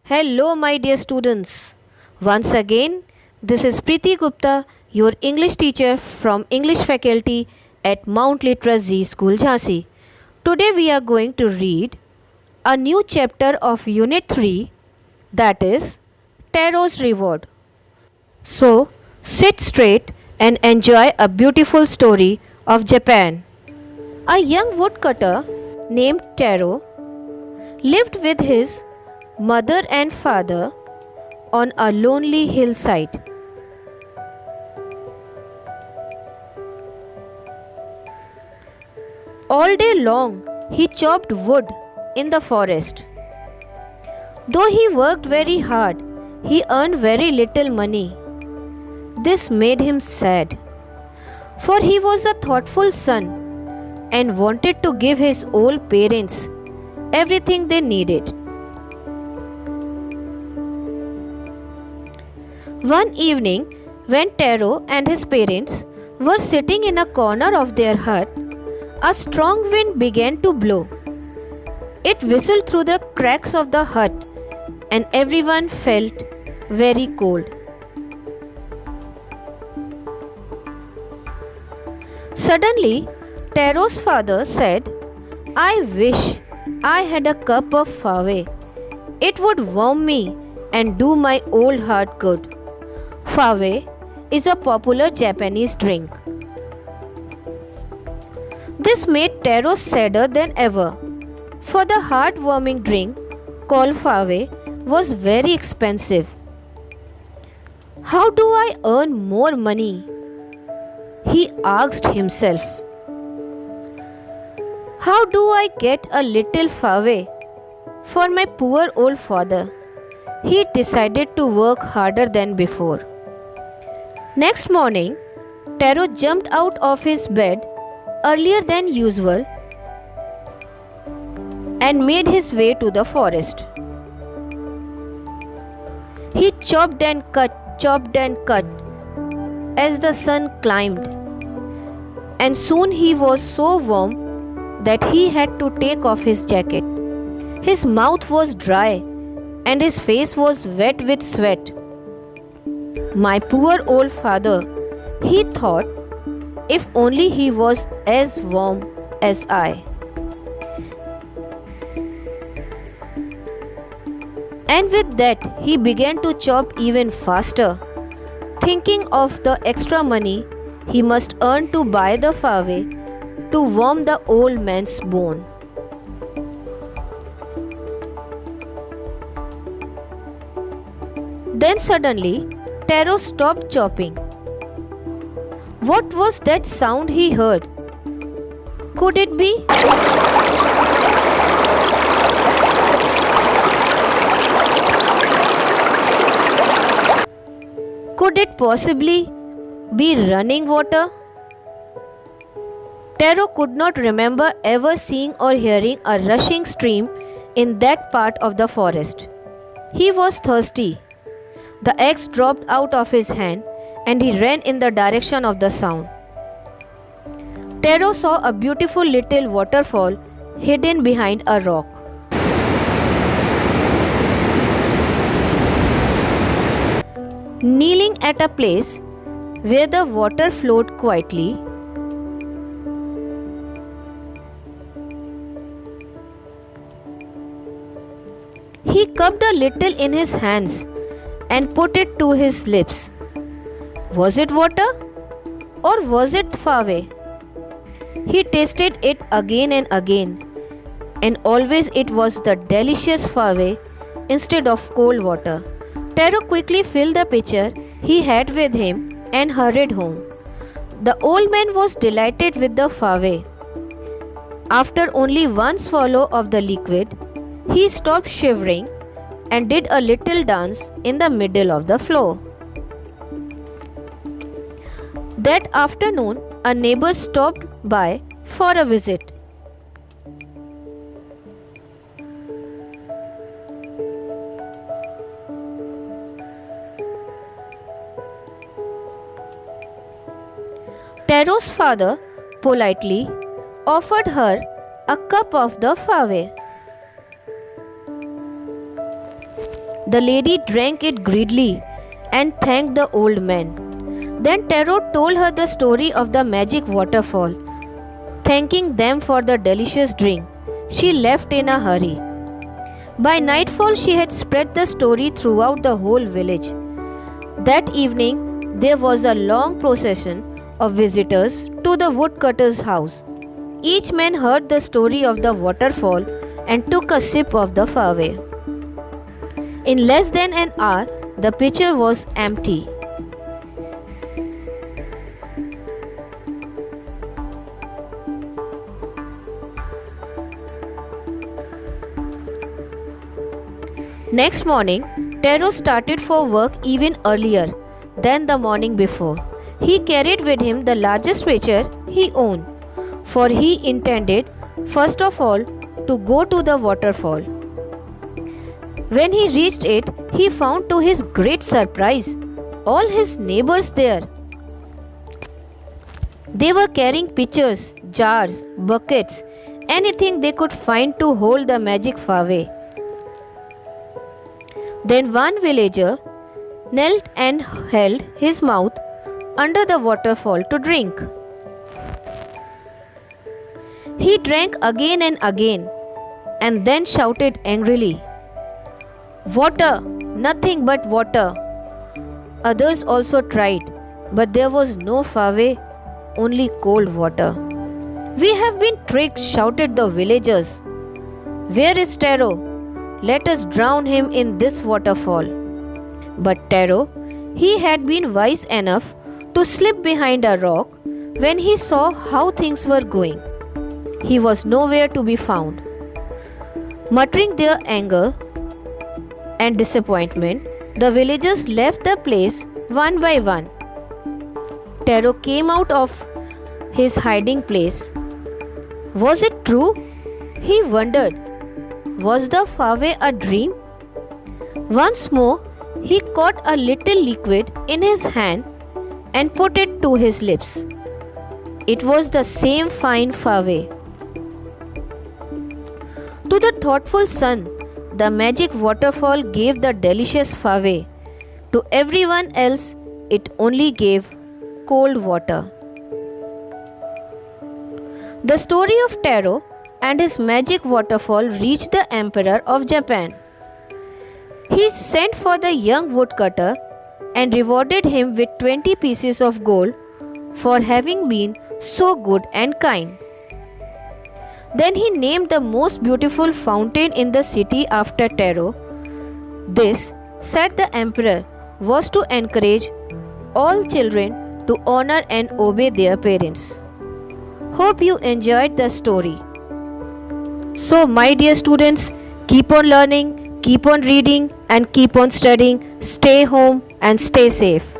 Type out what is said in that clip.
Hello, my dear students. Once again, this is Preeti Gupta, your English teacher from English faculty at Mount Litera Z School, Jhansi. Today, we are going to read a new chapter of Unit 3, that is Taro's Reward. So, sit straight and enjoy a beautiful story of Japan. A young woodcutter named Taro lived with his mother and father on a lonely hillside. All day long he chopped wood in the forest. Though he worked very hard, he earned very little money. This made him sad, for he was a thoughtful son and wanted to give his old parents everything they needed. One evening, when Taro and his parents were sitting in a corner of their hut, a strong wind began to blow. It whistled through the cracks of the hut, and everyone felt very cold. Suddenly, Taro's father said, "I wish I had a cup of fave. It would warm me and do my old heart good." Fave is a popular Japanese drink. This made Taro sadder than ever, for the heart-warming drink called fave was very expensive. How do I earn more money? He asked himself. How do I get a little fave for my poor old father? He decided to work harder than before. Next morning, Taro jumped out of his bed earlier than usual and made his way to the forest. He chopped and cut as the sun climbed, and soon he was so warm that he had to take off his jacket. His mouth was dry and his face was wet with sweat. My poor old father, he thought, if only he was as warm as I. And with that, he began to chop even faster, thinking of the extra money he must earn to buy the fave to warm the old man's bone. Then suddenly, Taro stopped chopping. What was that sound he heard? Could it be? Could it possibly be running water? Taro could not remember ever seeing or hearing a rushing stream in that part of the forest. He was thirsty. The axe dropped out of his hand and he ran in the direction of the sound. Taro saw a beautiful little waterfall hidden behind a rock. Kneeling at a place where the water flowed quietly, he cupped a little in his hands and put it to his lips. Was it water or was it fave? He tasted it again and always it was the delicious fave instead of cold water. Taro quickly filled the pitcher he had with him and hurried home. The old man was delighted with the fave. After only one swallow of the liquid, he stopped shivering and did a little dance in the middle of the floor. That afternoon, a neighbor stopped by for a visit. Taro's father politely offered her a cup of the fave. The lady drank it greedily and thanked the old man. Then Taro told her the story of the magic waterfall. Thanking them for the delicious drink, she left in a hurry. By nightfall, she had spread the story throughout the whole village. That evening, there was a long procession of visitors to the woodcutter's house. Each man heard the story of the waterfall and took a sip of the fave. In less than an hour, the pitcher was empty. Next morning, Taro started for work even earlier than the morning before. He carried with him the largest pitcher he owned, for he intended, first of all, to go to the waterfall. When he reached it, he found to his great surprise all his neighbors there. They were carrying pitchers, jars, buckets, anything they could find to hold the magic fave. Then one villager knelt and held his mouth under the waterfall to drink. He drank again and then shouted angrily, "Water! Nothing but water!" Others also tried, but there was no fave, only cold water. "We have been tricked," shouted the villagers. "Where is Taro? Let us drown him in this waterfall." But Taro, he had been wise enough to slip behind a rock when he saw how things were going. He was nowhere to be found. Muttering their anger and disappointment, the villagers left the place one by one. Taro came out of his hiding place. Was it true? He wondered. Was the fave a dream? Once more, he caught a little liquid in his hand and put it to his lips. It was the same fine fave. To the thoughtful son, the magic waterfall gave the delicious fave. To everyone else, it only gave cold water. The story of Taro and his magic waterfall reached the Emperor of Japan. He sent for the young woodcutter and rewarded him with 20 pieces of gold for having been so good and kind. Then he named the most beautiful fountain in the city after Taro. This, said the emperor, was to encourage all children to honor and obey their parents. Hope you enjoyed the story. So, my dear students, keep on learning, keep on reading, and keep on studying. Stay home and stay safe.